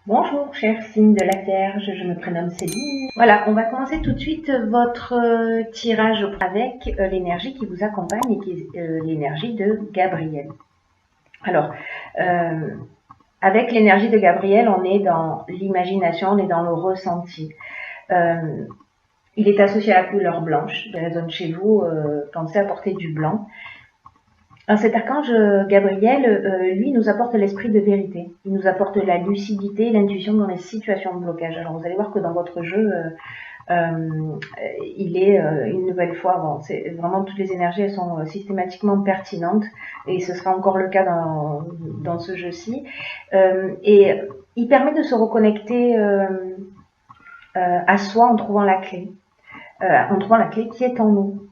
Bonjour, chers signes de la Vierge, je me prénomme Céline. Voilà, on va commencer tout de suite votre tirage avec l'énergie qui vous accompagne et qui est l'énergie de Gabriel. Alors, avec l'énergie de Gabriel, on est dans l'imagination, on est dans le ressenti. Il est associé à la couleur blanche, qui résonne chez vous, pensez à porter du blanc. Alors cet archange Gabriel, lui, nous apporte l'esprit de vérité. Il nous apporte la lucidité, l'intuition dans les situations de blocage. Alors vous allez voir que dans votre jeu, il est une nouvelle fois, bon, c'est vraiment toutes les énergies, elles sont systématiquement pertinentes et ce sera encore le cas dans ce jeu-ci. Et il permet de se reconnecter à soi en trouvant la clé qui est en nous.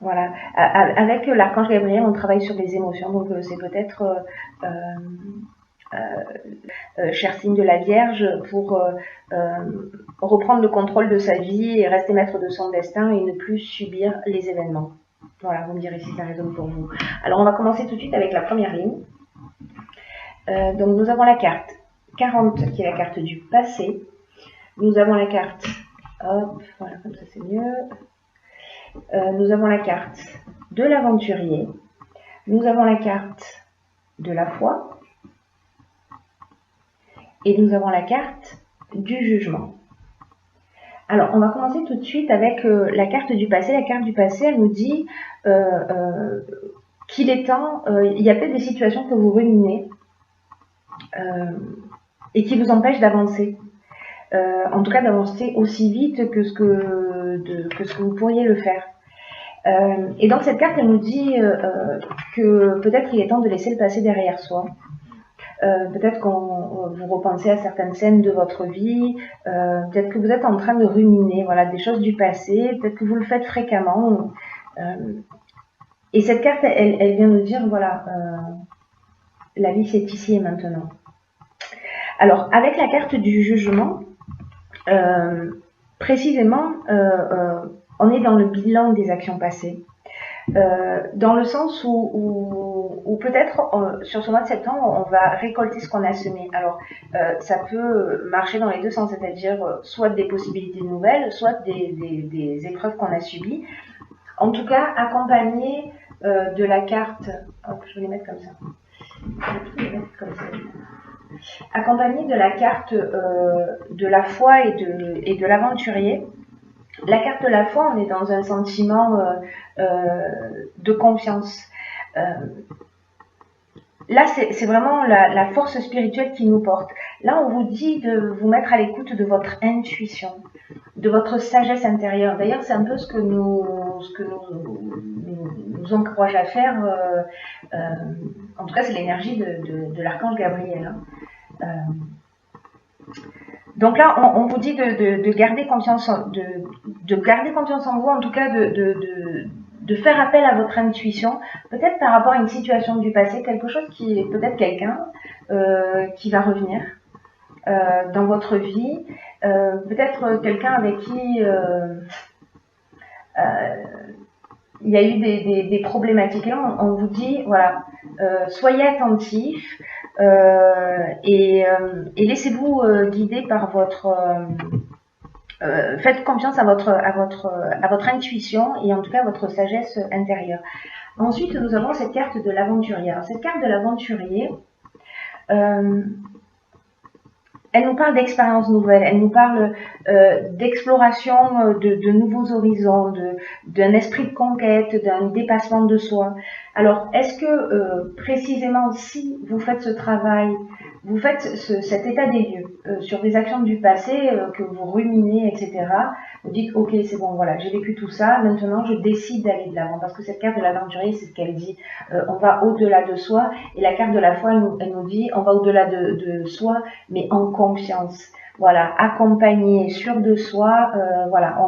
Voilà. Avec l'archange Gabriel, on travaille sur les émotions, donc c'est peut-être, cher signe de la Vierge, pour reprendre le contrôle de sa vie et rester maître de son destin et ne plus subir les événements. Voilà, vous me direz si ça résonne pour vous. Alors on va commencer tout de suite avec la première ligne. Donc nous avons la carte 40 qui est la carte du passé. Nous avons la carte, hop, voilà, comme ça c'est mieux. Nous avons la carte de l'aventurier, nous avons la carte de la foi et nous avons la carte du jugement. Alors, on va commencer tout de suite avec la carte du passé. La carte du passé, elle nous dit qu'il est temps, il y a peut-être des situations que vous ruminez et qui vous empêchent d'avancer. En tout cas, d'avancer aussi vite que ce que vous pourriez le faire. Et donc cette carte, elle nous dit que peut-être il est temps de laisser le passé derrière soi. Peut-être qu'on vous repensez à certaines scènes de votre vie, peut-être que vous êtes en train de ruminer, voilà, des choses du passé, peut-être que vous le faites fréquemment. Et cette carte, elle vient nous dire, voilà, la vie c'est ici et maintenant. Alors, avec la carte du jugement, précisément, on est dans le bilan des actions passées, dans le sens où peut-être sur ce mois de septembre, on va récolter ce qu'on a semé. Alors, ça peut marcher dans les deux sens, c'est-à-dire soit des possibilités nouvelles, soit des épreuves qu'on a subies. En tout cas, accompagné de la carte, hop, je vais les mettre comme ça. Accompagné de la carte de la foi et de l'aventurier. La carte de la foi, on est dans un sentiment de confiance. Là, c'est vraiment la force spirituelle qui nous porte. Là, on vous dit de vous mettre à l'écoute de votre intuition, de votre sagesse intérieure. D'ailleurs, c'est un peu ce que nous encourage à faire. En tout cas, c'est l'énergie de l'archange Gabriel. Donc là, on vous dit de garder confiance, de garder confiance en vous, en tout cas de faire appel à votre intuition, peut-être par rapport à une situation du passé, quelque chose qui est peut-être quelqu'un qui va revenir dans votre vie, peut-être quelqu'un avec qui il y a eu des problématiques. Et là, on vous dit, voilà, soyez attentifs et laissez-vous guider par votre... faites confiance à votre intuition et en tout cas à votre sagesse intérieure. Ensuite, nous avons cette carte de l'aventurier. Alors, cette carte de l'aventurier, elle nous parle d'expériences nouvelles, elle nous parle d'exploration de nouveaux horizons, d'un esprit de conquête, d'un dépassement de soi. Alors, est-ce que précisément si vous faites ce travail, vous faites cet état des lieux sur des actions du passé que vous ruminez, etc. Vous dites, ok, c'est bon, voilà, j'ai vécu tout ça, maintenant je décide d'aller de l'avant. Parce que cette carte de l'aventurier, c'est ce qu'elle dit, on va au-delà de soi. Et la carte de la foi, elle nous dit, on va au-delà de soi, mais en confiance. Voilà, accompagné, sûr de soi, voilà,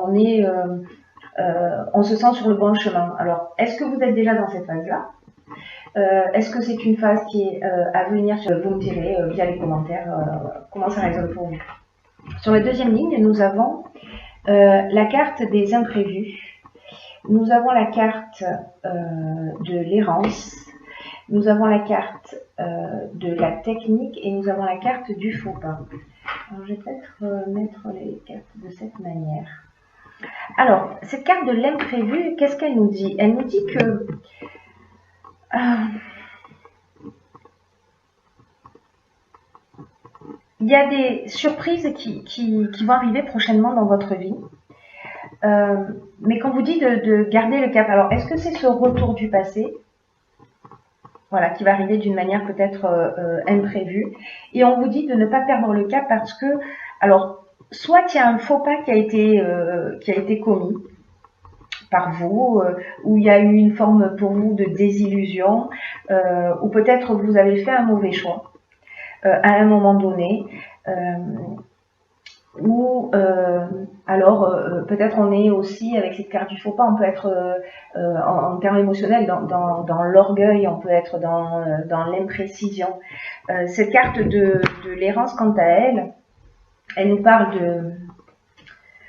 on se sent sur le bon chemin. Alors, est-ce que vous êtes déjà dans cette phase-là? Est-ce que c'est une phase qui est à venir? Vous me direz via les commentaires comment ça résonne pour vous. Sur la deuxième ligne, nous avons la carte des imprévus. Nous avons la carte de l'errance. Nous avons la carte de la technique et nous avons la carte du faux pas. Alors, je vais peut-être mettre les cartes de cette manière. Alors, cette carte de l'imprévu, qu'est-ce qu'elle nous dit? Elle nous dit que il y a des surprises qui vont arriver prochainement dans votre vie. Mais quand vous dit de garder le cap, alors est-ce que c'est ce retour du passé, voilà, qui va arriver d'une manière peut-être imprévue, et on vous dit de ne pas perdre le cap parce que, alors, soit il y a un faux pas qui a été commis par vous, où il y a eu une forme pour vous de désillusion, ou peut-être vous avez fait un mauvais choix à un moment donné, ou alors peut-être on est aussi avec cette carte du faux pas, on peut être en termes émotionnels dans l'orgueil, on peut être dans l'imprécision. Cette carte de l'errance, quant à elle, elle nous parle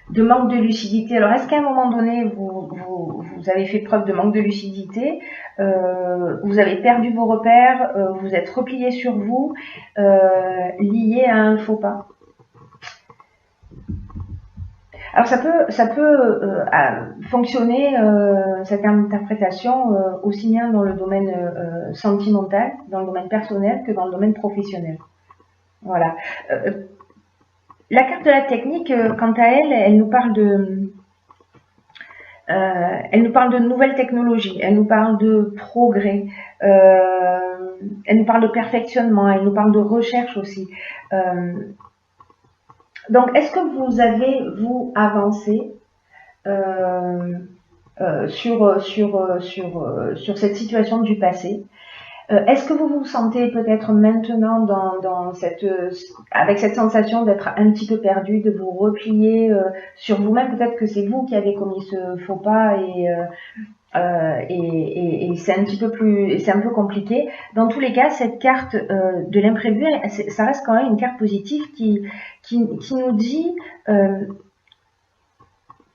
de manque de lucidité. Alors est-ce qu'à un moment donné vous avez fait preuve de manque de lucidité, vous avez perdu vos repères, vous êtes replié sur vous, lié à un faux pas? Alors ça peut fonctionner, cette interprétation, aussi bien dans le domaine sentimental, dans le domaine personnel, que dans le domaine professionnel. Voilà. La carte de la technique, quant à elle, elle nous parle de nouvelles technologies, elle nous parle de progrès, elle nous parle de perfectionnement, elle nous parle de recherche aussi. Donc, est-ce que vous avez, vous, avancé sur cette situation du passé? Est-ce que vous vous sentez peut-être maintenant avec cette sensation d'être un petit peu perdu, de vous replier sur vous-même? Peut-être que c'est vous qui avez commis ce faux pas et c'est un peu compliqué. Dans tous les cas, cette carte de l'imprévu, ça reste quand même une carte positive qui nous dit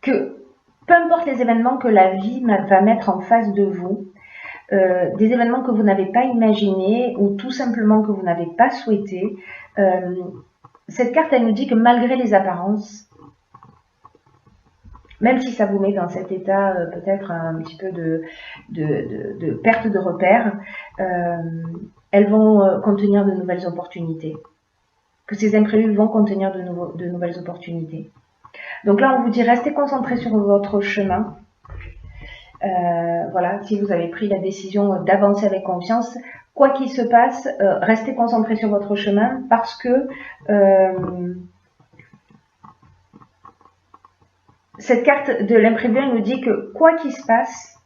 que peu importe les événements que la vie va mettre en face de vous, des événements que vous n'avez pas imaginés ou tout simplement que vous n'avez pas souhaité, cette carte, elle nous dit que malgré les apparences, même si ça vous met dans cet état peut-être un petit peu de perte de repères, elles vont contenir de nouvelles opportunités. Que ces imprévus vont contenir de nouvelles opportunités. Donc là, on vous dit restez concentrés sur votre chemin. Voilà, si vous avez pris la décision d'avancer avec confiance, quoi qu'il se passe, restez concentrés sur votre chemin parce que cette carte de l'imprévu nous dit que quoi qu'il se passe,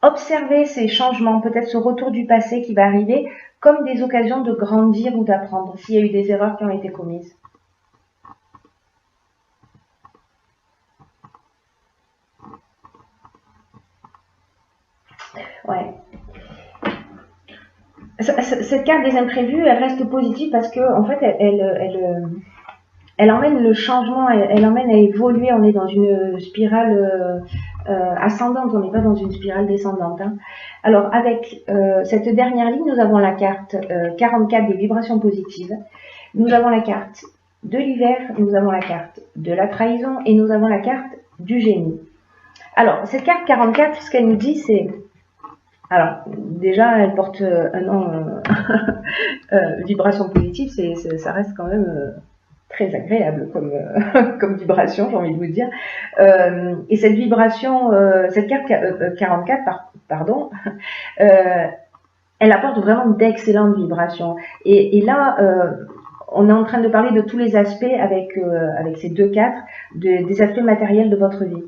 observez ces changements, peut-être ce retour du passé qui va arriver, comme des occasions de grandir ou d'apprendre s'il y a eu des erreurs qui ont été commises. Ouais. Cette carte des imprévus, elle reste positive parce que en fait, elle emmène le changement, elle emmène à évoluer. On est dans une spirale ascendante, on n'est pas dans une spirale descendante. Hein. Alors, avec cette dernière ligne, nous avons la carte 44 des vibrations positives. Nous avons la carte de l'hiver, nous avons la carte de la trahison et nous avons la carte du génie. Alors, cette carte 44, ce qu'elle nous dit, c'est... Alors, déjà, elle porte un nom vibration positive, ça reste quand même très agréable comme vibration, j'ai envie de vous dire. Et cette vibration, cette carte 44, pardon, elle apporte vraiment d'excellentes vibrations. Et là, on est en train de parler de tous les aspects avec ces deux cartes, des aspects matériels de votre vie.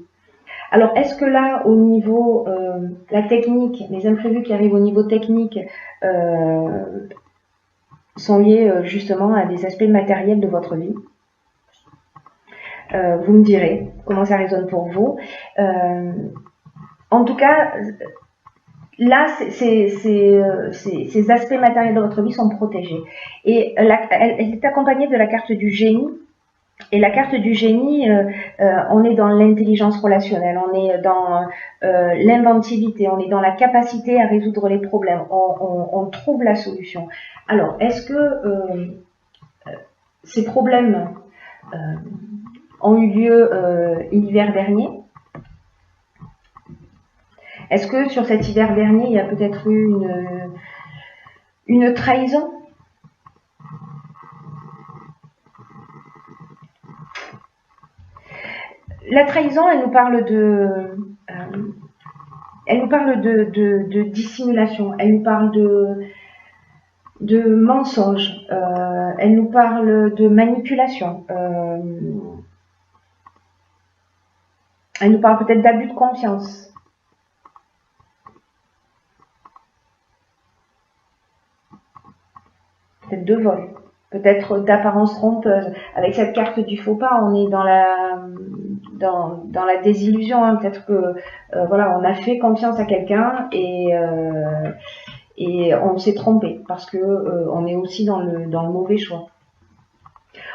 Alors, est-ce que là, au niveau, la technique, les imprévus qui arrivent au niveau technique sont liés justement à des aspects matériels de votre vie? Vous me direz comment ça résonne pour vous. En tout cas, là, ces aspects matériels de votre vie sont protégés. Et elle est accompagnée de la carte du génie. Et la carte du génie, on est dans l'intelligence relationnelle, on est dans l'inventivité, on est dans la capacité à résoudre les problèmes, on trouve la solution. Alors, est-ce que ces problèmes ont eu lieu l'hiver dernier? Est-ce que sur cet hiver dernier, il y a peut-être eu une trahison? La trahison, elle nous parle de dissimulation, elle nous parle de mensonge, elle nous parle de manipulation, elle nous parle peut-être d'abus de confiance. Peut-être de vol, peut-être d'apparence trompeuse. Avec cette carte du faux pas, on est dans la désillusion. Hein. Peut-être que voilà, on a fait confiance à quelqu'un et on s'est trompé parce que on est aussi dans le mauvais choix.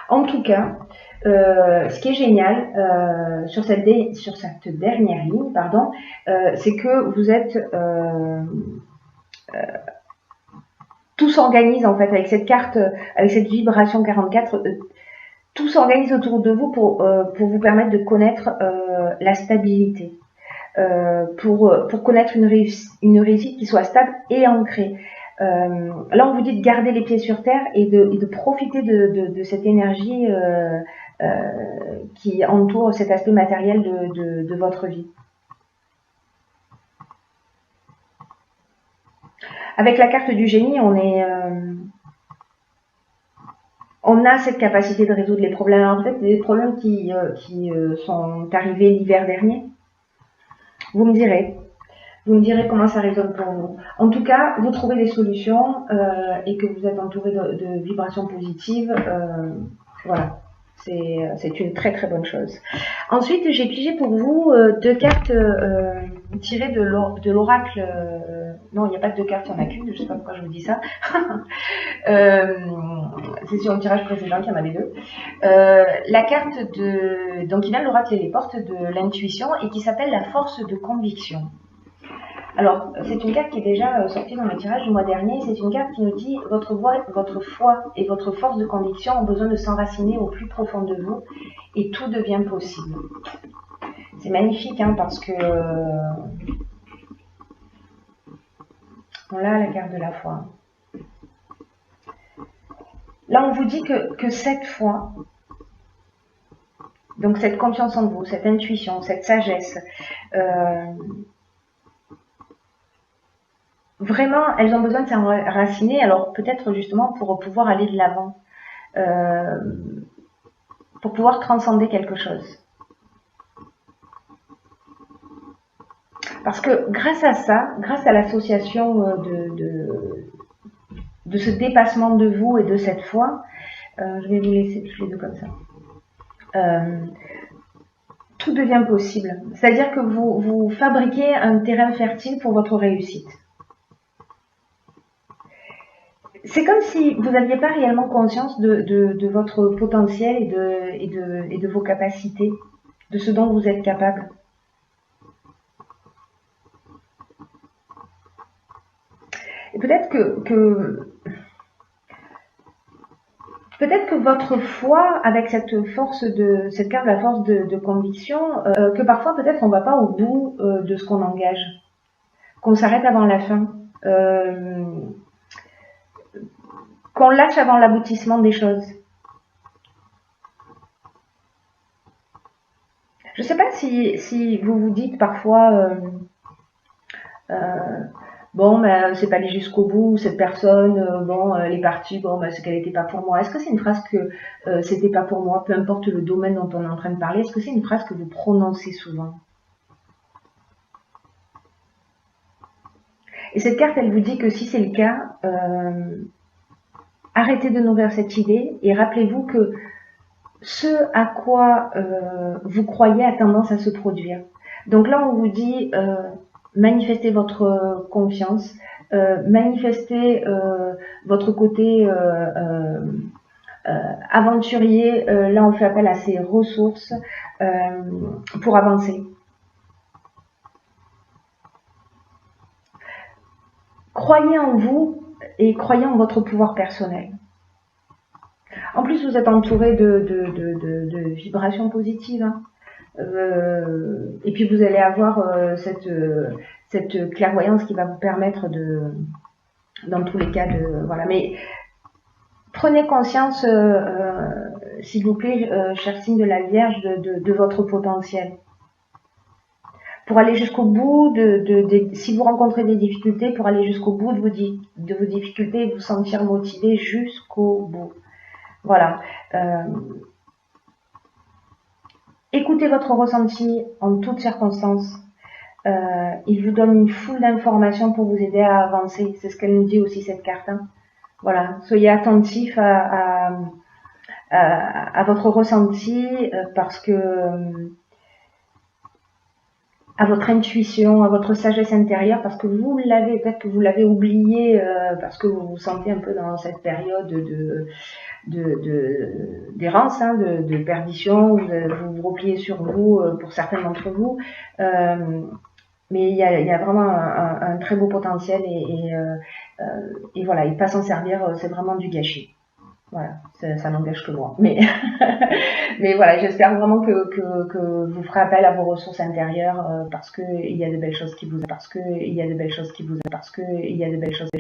En tout cas, ce qui est génial sur cette dernière ligne, pardon, c'est que vous êtes tout s'organise en fait avec cette carte, avec cette vibration 44, tout s'organise autour de vous pour vous permettre de connaître la stabilité, pour connaître une réussite qui soit stable et ancrée. Là, on vous dit de garder les pieds sur terre et de profiter de cette énergie qui entoure cet aspect matériel de votre vie. Avec la carte du génie, on a cette capacité de résoudre les problèmes. Alors peut-être des problèmes qui sont arrivés l'hiver dernier. Vous me direz comment ça résonne pour vous. En tout cas, vous trouvez des solutions et que vous êtes entouré de vibrations positives. Voilà. C'est une très très bonne chose. Ensuite, j'ai pigé pour vous deux cartes tirées de l'oracle. Non, il n'y a pas de deux cartes, il n'y en a qu'une. Je ne sais pas pourquoi je vous dis ça. C'est sur le tirage précédent qu'il y en avait deux. La carte donc qui vient de l'oracle et les portes de l'intuition et qui s'appelle la force de conviction. Alors, c'est une carte qui est déjà sortie dans le tirage du mois dernier. C'est une carte qui nous dit votre foi et votre force de conviction ont besoin de s'enraciner au plus profond de vous et tout devient possible. C'est magnifique hein, parce que on a la carte de la foi. Là, on vous dit que cette foi, donc cette confiance en vous, cette intuition, cette sagesse, vraiment, elles ont besoin de s'enraciner, alors peut-être justement pour pouvoir aller de l'avant, pour pouvoir transcender quelque chose. Parce que grâce à ça, grâce à l'association de ce dépassement de vous et de cette foi, je vais vous laisser tous les deux comme ça, tout devient possible. C'est-à-dire que vous fabriquez un terrain fertile pour votre réussite. C'est comme si vous n'aviez pas réellement conscience de votre potentiel et de vos capacités, de ce dont vous êtes capable. Et peut-être que votre foi, avec cette carte de la force de conviction, que parfois peut-être on ne va pas au bout de ce qu'on engage, qu'on s'arrête avant la fin. Qu'on lâche avant l'aboutissement des choses. Je ne sais pas si vous vous dites parfois bon, ben, c'est pas allé jusqu'au bout, cette personne, bon, elle est partie, bon, ben, c'est qu'elle n'était pas pour moi. Est-ce que c'est une phrase que c'était pas pour moi, peu importe le domaine dont on est en train de parler, est-ce que c'est une phrase que vous prononcez souvent? Et cette carte, elle vous dit que si c'est le cas, arrêtez de nourrir cette idée et rappelez-vous que ce à quoi vous croyez a tendance à se produire. Donc là, on vous dit manifestez votre confiance, manifestez votre côté aventurier, là on fait appel à ses ressources pour avancer. Croyez en vous et croyez en votre pouvoir personnel. En plus, vous êtes entouré de vibrations positives. Hein. Et puis vous allez avoir cette clairvoyance qui va vous permettre dans tous les cas, voilà. Mais prenez conscience, s'il vous plaît, cher signe de la Vierge, de votre potentiel. Pour aller jusqu'au bout, si vous rencontrez des difficultés, pour aller jusqu'au bout de vos difficultés et vous sentir motivé jusqu'au bout. Voilà. Écoutez votre ressenti en toutes circonstances. Il vous donne une foule d'informations pour vous aider à avancer. C'est ce qu'elle nous dit aussi, cette carte. Hein. Voilà. Soyez attentifs à votre ressenti parce que à votre intuition, à votre sagesse intérieure, parce que vous l'avez, peut-être que vous l'avez oublié, parce que vous vous sentez un peu dans cette période d'errance, hein, de perdition, vous vous repliez sur vous, pour certains d'entre vous, mais il y a vraiment un très beau potentiel et voilà, et pas s'en servir, c'est vraiment du gâchis. Voilà, ça n'engage que moi. Mais, mais voilà, j'espère vraiment que vous ferez appel à vos ressources intérieures parce que il y a de belles choses qui vous, parce que il y a de belles choses qui vous, parce que il y a de belles choses